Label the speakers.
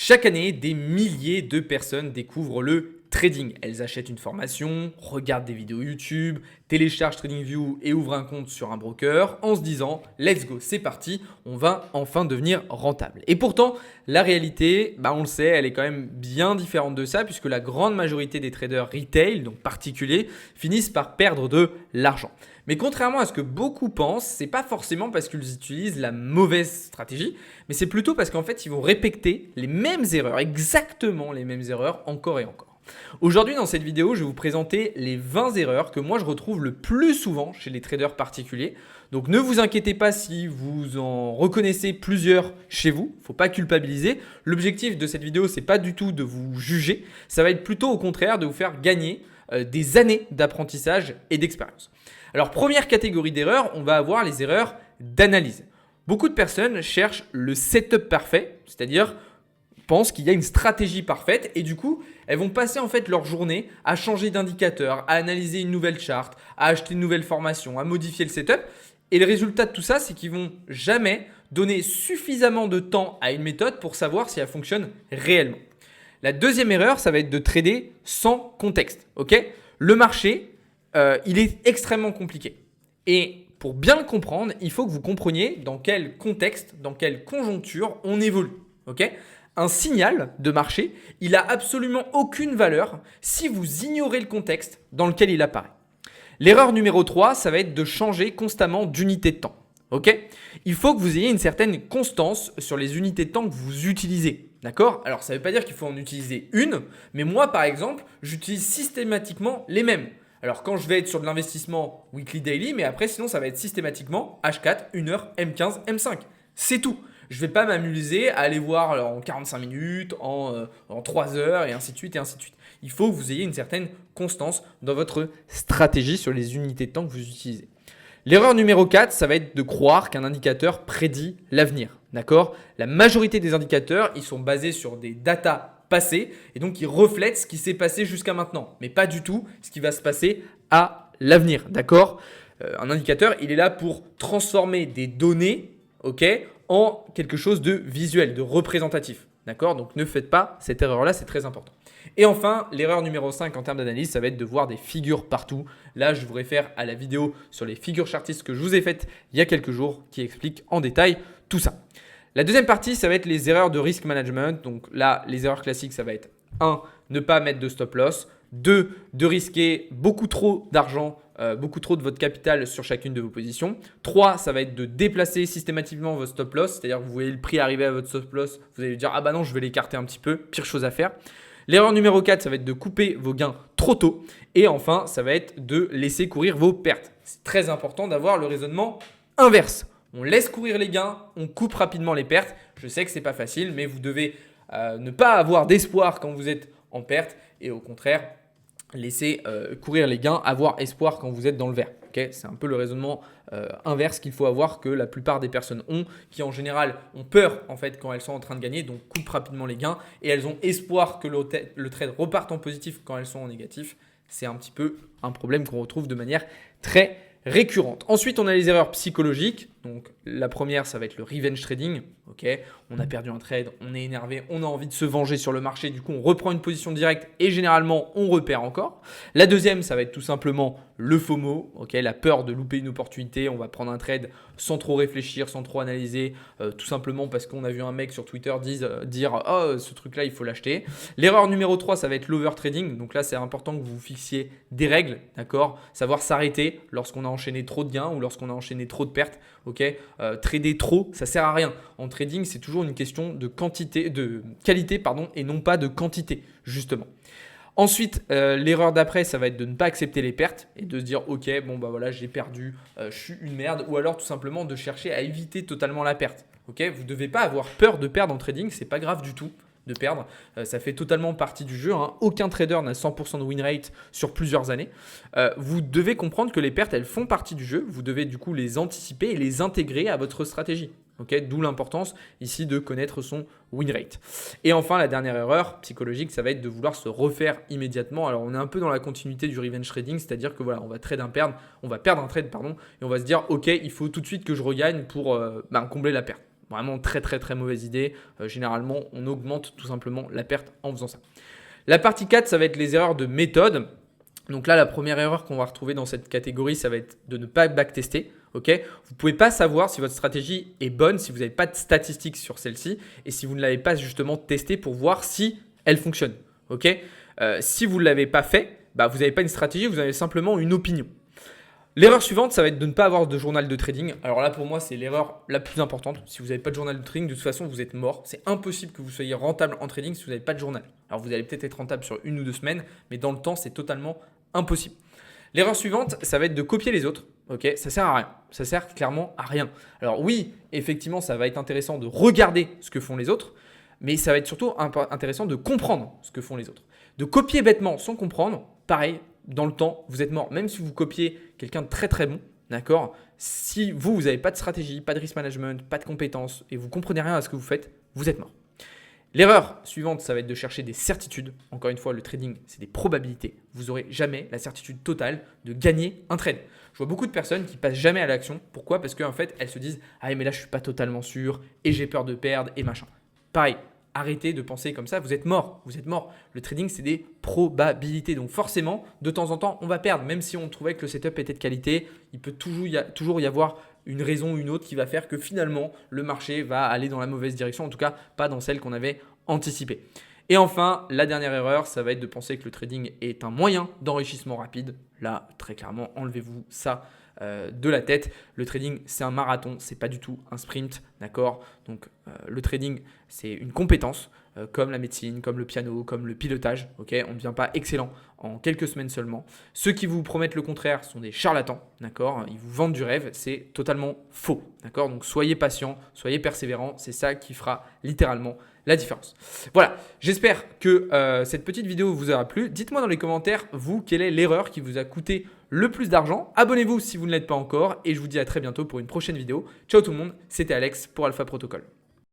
Speaker 1: Chaque année, des milliers de personnes découvrent le trading. Elles achètent une formation, regardent des vidéos YouTube, téléchargent TradingView et ouvrent un compte sur un broker en se disant let's go, c'est parti, on va enfin devenir rentable. Et pourtant, la réalité, on le sait, elle est quand même bien différente de ça puisque la grande majorité des traders retail, donc particuliers, finissent par perdre de l'argent. Mais contrairement à ce que beaucoup pensent, c'est pas forcément parce qu'ils utilisent la mauvaise stratégie, mais c'est plutôt parce qu'en fait, ils vont répéter les mêmes erreurs, exactement les mêmes erreurs encore et encore. Aujourd'hui, dans cette vidéo, je vais vous présenter les 20 erreurs que moi je retrouve le plus souvent chez les traders particuliers. Donc ne vous inquiétez pas si vous en reconnaissez plusieurs chez vous, il ne faut pas culpabiliser. L'objectif de cette vidéo, c'est pas du tout de vous juger, ça va être plutôt au contraire de vous faire gagner des années d'apprentissage et d'expérience. Alors première catégorie d'erreurs, on va avoir les erreurs d'analyse. Beaucoup de personnes cherchent le setup parfait, c'est-à-dire pensent qu'il y a une stratégie parfaite et du coup, elles vont passer en fait leur journée à changer d'indicateur, à analyser une nouvelle charte, à acheter une nouvelle formation, à modifier le setup. Et le résultat de tout ça, c'est qu'ils vont jamais donner suffisamment de temps à une méthode pour savoir si elle fonctionne réellement. La deuxième erreur, ça va être de trader sans contexte. Le marché, il est extrêmement compliqué. Et pour bien le comprendre, il faut que vous compreniez dans quel contexte, dans quelle conjoncture on évolue. Un signal de marché, il n'a absolument aucune valeur si vous ignorez le contexte dans lequel il apparaît. L'erreur numéro 3, ça va être de changer constamment d'unité de temps. Il faut que vous ayez une certaine constance sur les unités de temps que vous utilisez. D'accord ? Alors, ça ne veut pas dire qu'il faut en utiliser une, mais moi, par exemple, j'utilise systématiquement les mêmes. Alors, quand je vais être sur de l'investissement weekly, daily, mais après, sinon, ça va être systématiquement H4, 1h, M15, M5. C'est tout. Je ne vais pas m'amuser à aller voir en 45 minutes, en 3 heures et ainsi de suite et ainsi de suite. Il faut que vous ayez une certaine constance dans votre stratégie sur les unités de temps que vous utilisez. L'erreur numéro 4, ça va être de croire qu'un indicateur prédit l'avenir. D'accord ? La majorité des indicateurs, ils sont basés sur des datas passées et donc ils reflètent ce qui s'est passé jusqu'à maintenant, mais pas du tout ce qui va se passer à l'avenir. D'accord ? Un indicateur, il est là pour transformer des données, en quelque chose de visuel, de représentatif. D'accord ? Donc ne faites pas cette erreur-là, c'est très important. Et enfin, l'erreur numéro 5 en termes d'analyse, ça va être de voir des figures partout. Là, je vous réfère à la vidéo sur les figures chartistes que je vous ai faite il y a quelques jours qui explique en détail tout ça. La deuxième partie, ça va être les erreurs de risk management. Donc là, les erreurs classiques, ça va être 1. Ne pas mettre de stop loss. 2. De risquer beaucoup trop d'argent, beaucoup trop de votre capital sur chacune de vos positions. 3. Ça va être de déplacer systématiquement votre stop loss. C'est-à-dire que vous voyez le prix arriver à votre stop loss, vous allez dire « Ah bah non, je vais l'écarter un petit peu. Pire chose à faire ». L'erreur numéro 4, ça va être de couper vos gains trop tôt. Et enfin, ça va être de laisser courir vos pertes. C'est très important d'avoir le raisonnement inverse. On laisse courir les gains, on coupe rapidement les pertes. Je sais que ce n'est pas facile, mais vous devez ne pas avoir d'espoir quand vous êtes en perte et au contraire, laisser courir les gains, avoir espoir quand vous êtes dans le vert. C'est un peu le raisonnement inverse qu'il faut avoir que la plupart des personnes ont, qui en général ont peur en fait quand elles sont en train de gagner, donc coupent rapidement les gains et elles ont espoir que le trade reparte en positif quand elles sont en négatif. C'est un petit peu un problème qu'on retrouve de manière très récurrente. Ensuite, on a les erreurs psychologiques. Donc, la première, ça va être le revenge trading. On a perdu un trade, on est énervé, on a envie de se venger sur le marché. Du coup, on reprend une position directe et généralement, on repère encore. La deuxième, ça va être tout simplement le FOMO. La peur de louper une opportunité. On va prendre un trade sans trop réfléchir, sans trop analyser, tout simplement parce qu'on a vu un mec sur Twitter dire « Oh, ce truc-là, il faut l'acheter ». L'erreur numéro 3, ça va être l'overtrading. Donc là, c'est important que vous fixiez des règles, d'accord ? Savoir s'arrêter lorsqu'on a enchaîné trop de gains ou lorsqu'on a enchaîné trop de pertes. Trader trop, ça sert à rien. En trading, c'est toujours une question de qualité, et non pas de quantité, justement. Ensuite, l'erreur d'après, ça va être de ne pas accepter les pertes et de se dire « Ok, bon bah voilà, j'ai perdu, je suis une merde » ou alors tout simplement de chercher à éviter totalement la perte. Vous ne devez pas avoir peur de perdre en trading, c'est pas grave du tout de perdre. Ça fait totalement partie du jeu. Aucun trader n'a 100% de win rate sur plusieurs années. Vous devez comprendre que les pertes, elles font partie du jeu. Vous devez du coup les anticiper et les intégrer à votre stratégie. D'où l'importance ici de connaître son win rate. Et enfin, la dernière erreur psychologique, ça va être de vouloir se refaire immédiatement. Alors, on est un peu dans la continuité du revenge trading, c'est-à-dire que voilà, on va perdre un trade, et on va se dire, ok, il faut tout de suite que je regagne pour combler la perte. Vraiment très très très mauvaise idée. Généralement, on augmente tout simplement la perte en faisant ça. La partie 4, ça va être les erreurs de méthode. Donc là, la première erreur qu'on va retrouver dans cette catégorie, ça va être de ne pas backtester. Okay, vous ne pouvez pas savoir si votre stratégie est bonne si vous n'avez pas de statistiques sur celle-ci et si vous ne l'avez pas justement testée pour voir si elle fonctionne. Okay, si vous ne l'avez pas fait, vous n'avez pas une stratégie, vous avez simplement une opinion. L'erreur suivante, ça va être de ne pas avoir de journal de trading. Alors là, pour moi, c'est l'erreur la plus importante. Si vous n'avez pas de journal de trading, de toute façon, vous êtes mort. C'est impossible que vous soyez rentable en trading si vous n'avez pas de journal. Alors vous allez peut-être être rentable sur 1 ou 2 semaines, mais dans le temps, c'est totalement impossible. L'erreur suivante, ça va être de copier les autres. Ok, ça sert à rien. Ça sert clairement à rien. Alors oui, effectivement, ça va être intéressant de regarder ce que font les autres, mais ça va être surtout intéressant de comprendre ce que font les autres. De copier bêtement sans comprendre, pareil, dans le temps, vous êtes mort. Même si vous copiez quelqu'un de très très bon, d'accord, si vous n'avez pas de stratégie, pas de risk management, pas de compétences et vous comprenez rien à ce que vous faites, vous êtes mort. L'erreur suivante, ça va être de chercher des certitudes. Encore une fois, le trading, c'est des probabilités. Vous n'aurez jamais la certitude totale de gagner un trade. Je vois beaucoup de personnes qui passent jamais à l'action. Pourquoi ? Parce qu'en fait, elles se disent « Ah mais là, je ne suis pas totalement sûr et j'ai peur de perdre et machin ». Pareil, arrêtez de penser comme ça, vous êtes mort. Vous êtes mort. Le trading, c'est des probabilités. Donc forcément, de temps en temps, on va perdre. Même si on trouvait que le setup était de qualité, il peut toujours y avoir une raison ou une autre qui va faire que finalement, le marché va aller dans la mauvaise direction. En tout cas, pas dans celle qu'on avait anticipée. Et enfin, la dernière erreur, ça va être de penser que le trading est un moyen d'enrichissement rapide. Là, très clairement, enlevez-vous ça de la tête. Le trading, c'est un marathon, c'est pas du tout un sprint, d'accord ? Donc, le trading, c'est une compétence comme la médecine, comme le piano, comme le pilotage. Ok, on ne devient pas excellent en quelques semaines seulement. Ceux qui vous promettent le contraire sont des charlatans, d'accord ? Ils vous vendent du rêve, c'est totalement faux, d'accord ? Donc, soyez patient, soyez persévérant, c'est ça qui fera littéralement la différence. Voilà, j'espère que cette petite vidéo vous aura plu. Dites-moi dans les commentaires, vous, quelle est l'erreur qui vous a coûté le plus d'argent. Abonnez-vous si vous ne l'êtes pas encore et je vous dis à très bientôt pour une prochaine vidéo. Ciao tout le monde, c'était Alex pour Alpha Protocol.